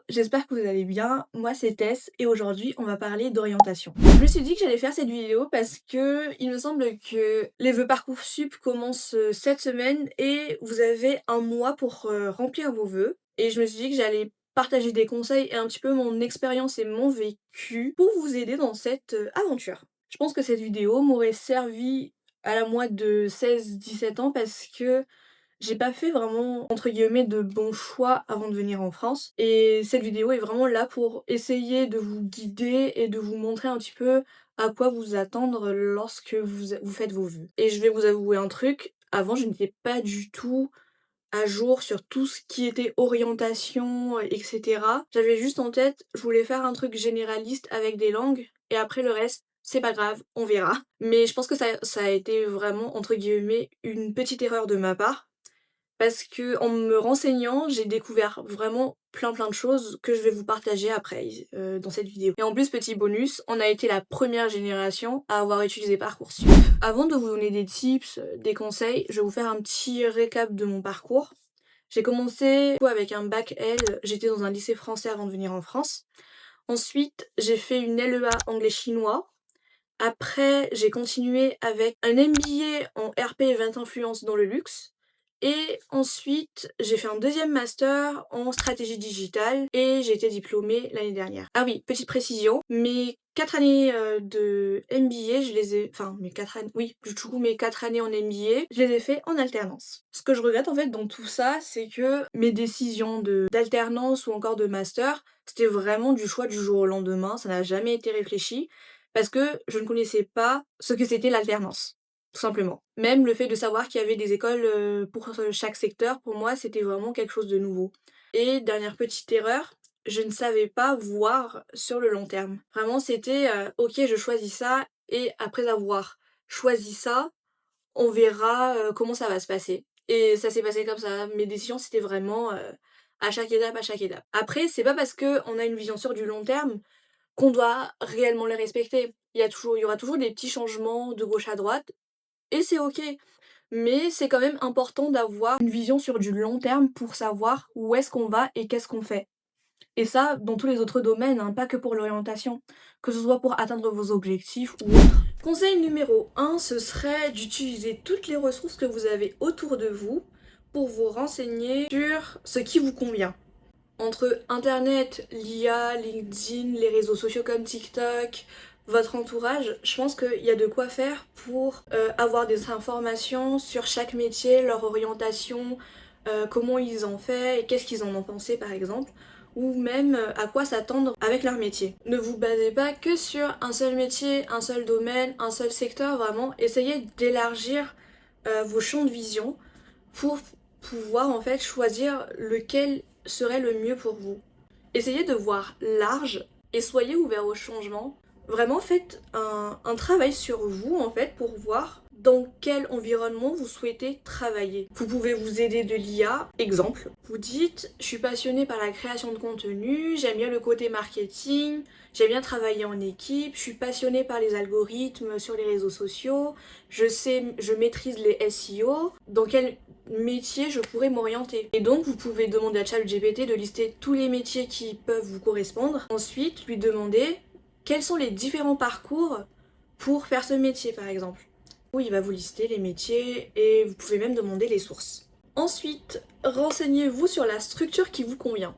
j'espère que vous allez bien. Moi c'est Tess et aujourd'hui on va parler d'orientation. Je me suis dit que j'allais faire cette vidéo parce que il me semble que les vœux Parcoursup commencent cette semaine et vous avez un mois pour remplir vos vœux. Et je me suis dit que j'allais partager des conseils et un petit peu mon expérience et mon vécu pour vous aider dans cette aventure. Je pense que cette vidéo m'aurait servi à la moi de 16-17 ans parce que j'ai pas fait vraiment, entre guillemets, de bons choix avant de venir en France. Et cette vidéo est vraiment là pour essayer de vous guider et de vous montrer un petit peu à quoi vous attendre lorsque vous faites vos vœux. Et je vais vous avouer un truc, avant je n'étais pas du tout à jour sur tout ce qui était orientation, etc. J'avais juste en tête, je voulais faire un truc généraliste avec des langues, et après le reste, c'est pas grave, on verra. Mais je pense que ça a été vraiment, entre guillemets, une petite erreur de ma part parce que en me renseignant, j'ai découvert vraiment plein de choses que je vais vous partager après dans cette vidéo. Et en plus, petit bonus, on a été la première génération à avoir utilisé Parcoursup. Avant de vous donner des tips, des conseils, je vais vous faire un petit récap de mon parcours. J'ai commencé avec un bac L, j'étais dans un lycée français avant de venir en France. Ensuite, j'ai fait une LEA anglais-chinois. Après, j'ai continué avec un MBA en RP et vente influence dans le luxe. Et ensuite, j'ai fait un deuxième master en stratégie digitale et j'ai été diplômée l'année dernière. Ah oui, petite précision, mes 4 années de MBA, je les ai... Enfin, mes 4 années... Oui, du coup, mes 4 années en MBA, je les ai fait en alternance. Ce que je regrette en fait dans tout ça, c'est que mes décisions d'alternance ou encore de master, c'était vraiment du choix du jour au lendemain, ça n'a jamais été réfléchi parce que je ne connaissais pas ce que c'était l'alternance, tout simplement. Même le fait de savoir qu'il y avait des écoles pour chaque secteur, pour moi, c'était vraiment quelque chose de nouveau. Et dernière petite erreur, je ne savais pas voir sur le long terme. Vraiment, c'était ok, je choisis ça, et après avoir choisi ça, on verra comment ça va se passer. Et ça s'est passé comme ça. Mes décisions, c'était vraiment à chaque étape, à chaque étape. Après, c'est pas parce qu'on a une vision sur du long terme qu'on doit réellement les respecter. Il y aura toujours des petits changements de gauche à droite, et c'est ok. Mais c'est quand même important d'avoir une vision sur du long terme pour savoir où est-ce qu'on va et qu'est-ce qu'on fait. Et ça, dans tous les autres domaines, hein, pas que pour l'orientation. Que ce soit pour atteindre vos objectifs ou autre. Conseil numéro 1, ce serait d'utiliser toutes les ressources que vous avez autour de vous pour vous renseigner sur ce qui vous convient. Entre internet, l'IA, LinkedIn, les réseaux sociaux comme TikTok, votre entourage, je pense qu'il y a de quoi faire pour avoir des informations sur chaque métier, leur orientation, comment ils ont fait et qu'est-ce qu'ils en ont pensé par exemple, ou même à quoi s'attendre avec leur métier. Ne vous basez pas que sur un seul métier, un seul domaine, un seul secteur, vraiment essayez d'élargir vos champs de vision pour pouvoir en fait choisir lequel serait le mieux pour vous. Essayez de voir large et soyez ouvert au changement. Vraiment faites un travail sur vous en fait pour voir dans quel environnement vous souhaitez travailler. Vous pouvez vous aider de l'IA. Exemple, vous dites je suis passionnée par la création de contenu, j'aime bien le côté marketing, j'aime bien travailler en équipe, je suis passionnée par les algorithmes sur les réseaux sociaux, je maîtrise les SEO, dans quel métier je pourrais m'orienter. Et donc vous pouvez demander à ChatGPT de lister tous les métiers qui peuvent vous correspondre. Ensuite, lui demander quels sont les différents parcours pour faire ce métier par exemple. Où il va vous lister les métiers et vous pouvez même demander les sources. Ensuite, renseignez-vous sur la structure qui vous convient.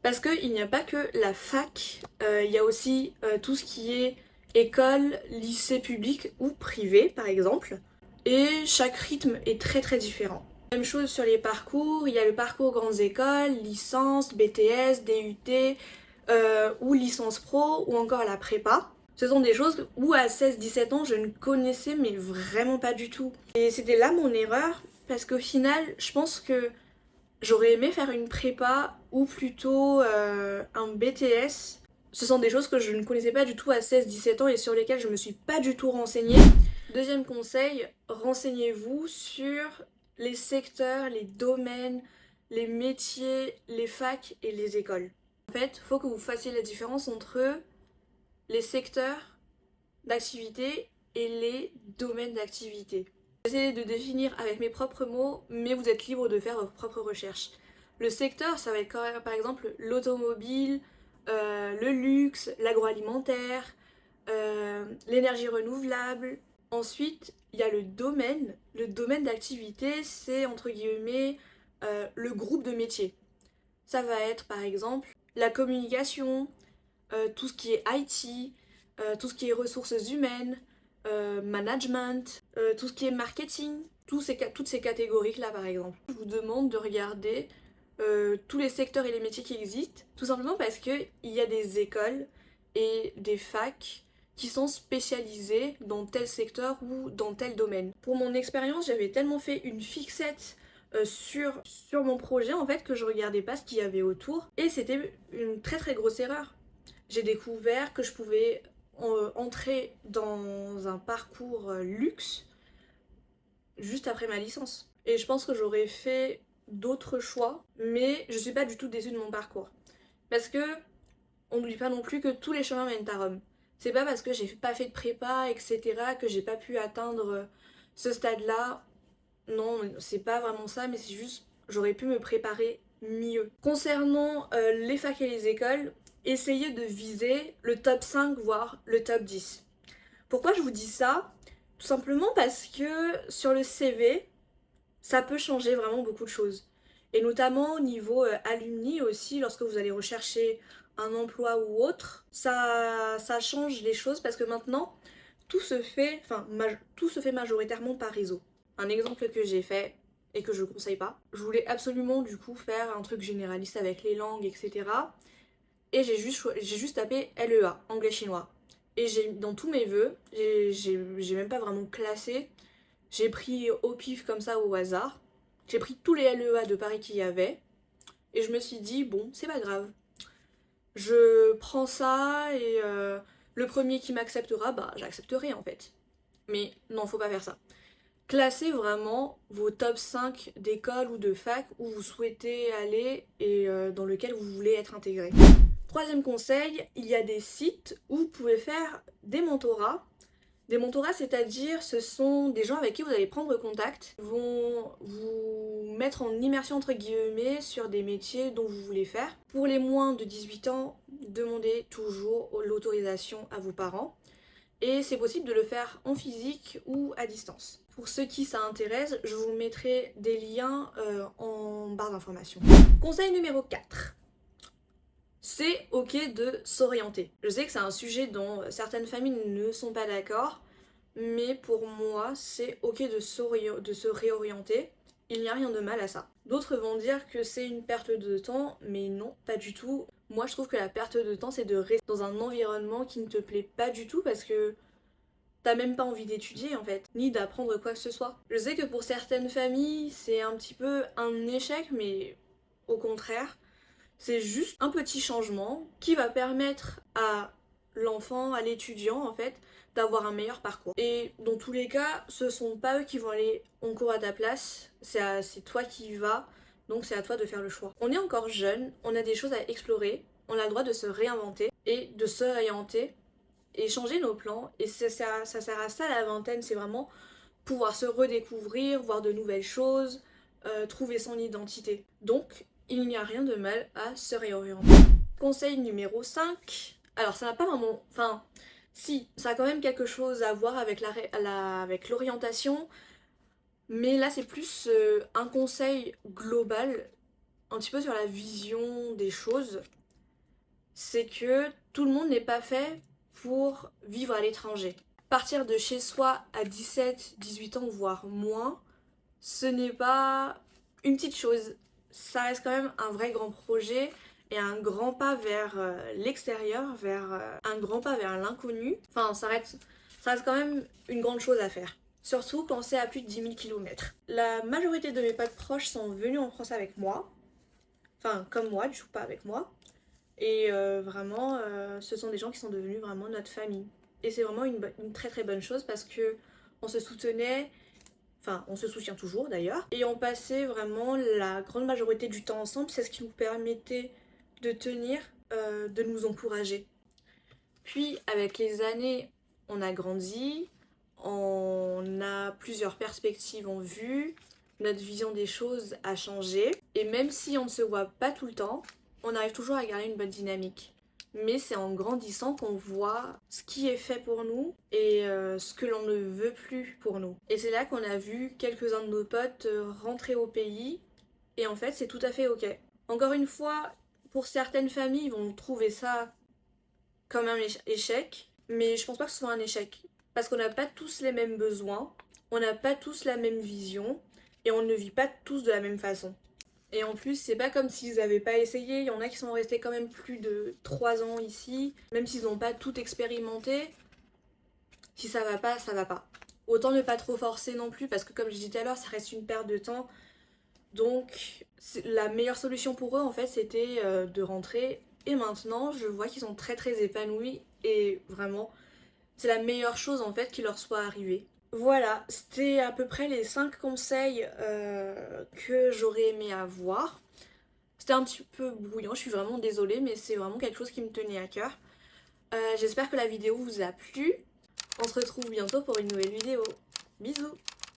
Parce qu'il n'y a pas que la fac, il y a aussi tout ce qui est école, lycée public ou privé par exemple. Et chaque rythme est très différent. Même chose sur les parcours, il y a le parcours grandes écoles, licence, BTS, DUT, ou licence pro, ou encore la prépa. Ce sont des choses où à 16-17 ans je ne connaissais mais vraiment pas du tout. Et c'était là mon erreur, parce qu'au final je pense que j'aurais aimé faire une prépa ou plutôt un BTS. Ce sont des choses que je ne connaissais pas du tout à 16-17 ans et sur lesquelles je me suis pas du tout renseignée. Deuxième conseil, renseignez-vous sur les secteurs, les domaines, les métiers, les facs et les écoles. En fait, il faut que vous fassiez la différence entre les secteurs d'activité et les domaines d'activité. J'essaie de définir avec mes propres mots, mais vous êtes libre de faire vos propres recherches. Le secteur, ça va être par exemple l'automobile, le luxe, l'agroalimentaire, l'énergie renouvelable. Ensuite, il y a le domaine. Le domaine d'activité, c'est entre guillemets le groupe de métiers. Ça va être par exemple la communication, tout ce qui est IT, tout ce qui est ressources humaines, management, tout ce qui est marketing, toutes ces catégories-là par exemple. Je vous demande de regarder tous les secteurs et les métiers qui existent, tout simplement parce qu'il y a des écoles et des facs qui sont spécialisés dans tel secteur ou dans tel domaine. Pour mon expérience, j'avais tellement fait une fixette sur mon projet en fait que je regardais pas ce qu'il y avait autour et c'était une très très grosse erreur. J'ai découvert que je pouvais entrer dans un parcours luxe juste après ma licence. Et je pense que j'aurais fait d'autres choix, mais je suis pas du tout déçue de mon parcours. Parce que on n'oublie pas non plus que tous les chemins mènent à Rome. C'est pas parce que j'ai pas fait de prépa, etc., que j'ai pas pu atteindre ce stade-là. Non, c'est pas vraiment ça, mais c'est juste j'aurais pu me préparer mieux. Concernant les facs et les écoles, essayez de viser le top 5, voire le top 10. Pourquoi je vous dis ça? Tout simplement parce que sur le CV, ça peut changer vraiment beaucoup de choses. Et notamment au niveau alumni aussi, lorsque vous allez rechercher un emploi ou autre, ça change les choses parce que maintenant, tout se fait majoritairement par réseau. Un exemple que j'ai fait et que je conseille pas, je voulais absolument du coup faire un truc généraliste avec les langues, etc. Et j'ai juste tapé LEA, anglais-chinois. Et dans tous mes vœux, j'ai même pas vraiment classé. J'ai pris au pif comme ça au hasard. J'ai pris tous les LEA de Paris qu'il y avait. Et je me suis dit, bon, c'est pas grave. Je prends ça et le premier qui m'acceptera, bah j'accepterai en fait. Mais non, faut pas faire ça. Classez vraiment vos top 5 d'écoles ou de fac où vous souhaitez aller et dans lequel vous voulez être intégré. Troisième conseil, il y a des sites où vous pouvez faire des mentorats. Des mentorats, c'est-à-dire ce sont des gens avec qui vous allez prendre contact, vont vous mettre en immersion entre guillemets sur des métiers dont vous voulez faire. Pour les moins de 18 ans, demandez toujours l'autorisation à vos parents. Et c'est possible de le faire en physique ou à distance. Pour ceux qui ça intéresse, je vous mettrai des liens en barre d'informations. Conseil numéro 4. C'est ok de s'orienter. Je sais que c'est un sujet dont certaines familles ne sont pas d'accord, mais pour moi, c'est ok de se réorienter. Il n'y a rien de mal à ça. D'autres vont dire que c'est une perte de temps, mais non, pas du tout. Moi, je trouve que la perte de temps, c'est de rester dans un environnement qui ne te plaît pas du tout parce que t'as même pas envie d'étudier en fait, ni d'apprendre quoi que ce soit. Je sais que pour certaines familles, c'est un petit peu un échec, mais au contraire, c'est juste un petit changement qui va permettre à l'enfant, à l'étudiant en fait, d'avoir un meilleur parcours. Et dans tous les cas, ce sont pas eux qui vont aller en cours à ta place, c'est toi qui y vas, donc c'est à toi de faire le choix. On est encore jeune, on a des choses à explorer, on a le droit de se réinventer et de se réorienter et changer nos plans. Et ça sert à ça la vingtaine, c'est vraiment pouvoir se redécouvrir, voir de nouvelles choses, trouver son identité. Donc, il n'y a rien de mal à se réorienter. Conseil numéro 5. Alors, ça n'a pas vraiment... Enfin, si, ça a quand même quelque chose à voir avec avec l'orientation, mais là, c'est plus un conseil global, un petit peu sur la vision des choses. C'est que tout le monde n'est pas fait pour vivre à l'étranger. Partir de chez soi à 17, 18 ans, voire moins, ce n'est pas une petite chose. Ça reste quand même un vrai grand projet et un grand pas vers l'extérieur, vers un grand pas vers l'inconnu. Enfin, ça reste quand même une grande chose à faire. Surtout quand c'est à plus de 10 000 km. La majorité de mes potes proches sont venus en France avec moi. Enfin, comme moi, du coup, pas avec moi. Et vraiment, ce sont des gens qui sont devenus vraiment notre famille. Et c'est vraiment une très très bonne chose parce que on se soutenait, enfin on se soutient toujours d'ailleurs, et on passait vraiment la grande majorité du temps ensemble, c'est ce qui nous permettait de tenir, de nous encourager. Puis avec les années, on a grandi, on a plusieurs perspectives en vue, notre vision des choses a changé. Et même si on ne se voit pas tout le temps, on arrive toujours à garder une bonne dynamique. Mais c'est en grandissant qu'on voit ce qui est fait pour nous et ce que l'on ne veut plus pour nous. Et c'est là qu'on a vu quelques-uns de nos potes rentrer au pays. Et en fait, c'est tout à fait ok. Encore une fois, pour certaines familles, ils vont trouver ça comme un échec. Mais je pense pas que ce soit un échec. Parce qu'on n'a pas tous les mêmes besoins, on n'a pas tous la même vision et on ne vit pas tous de la même façon. Et en plus, c'est pas comme s'ils avaient pas essayé. Il y en a qui sont restés quand même plus de 3 ans ici, même s'ils n'ont pas tout expérimenté. Si ça va pas, ça va pas. Autant ne pas trop forcer non plus, parce que comme je disais tout à l'heure, ça reste une perte de temps. Donc, la meilleure solution pour eux, en fait, c'était de rentrer. Et maintenant, je vois qu'ils sont très très épanouis. Et vraiment, c'est la meilleure chose en fait qui leur soit arrivée. Voilà, c'était à peu près les 5 conseils que j'aurais aimé avoir. C'était un petit peu brouillon, je suis vraiment désolée, mais c'est vraiment quelque chose qui me tenait à cœur. J'espère que la vidéo vous a plu. On se retrouve bientôt pour une nouvelle vidéo. Bisous!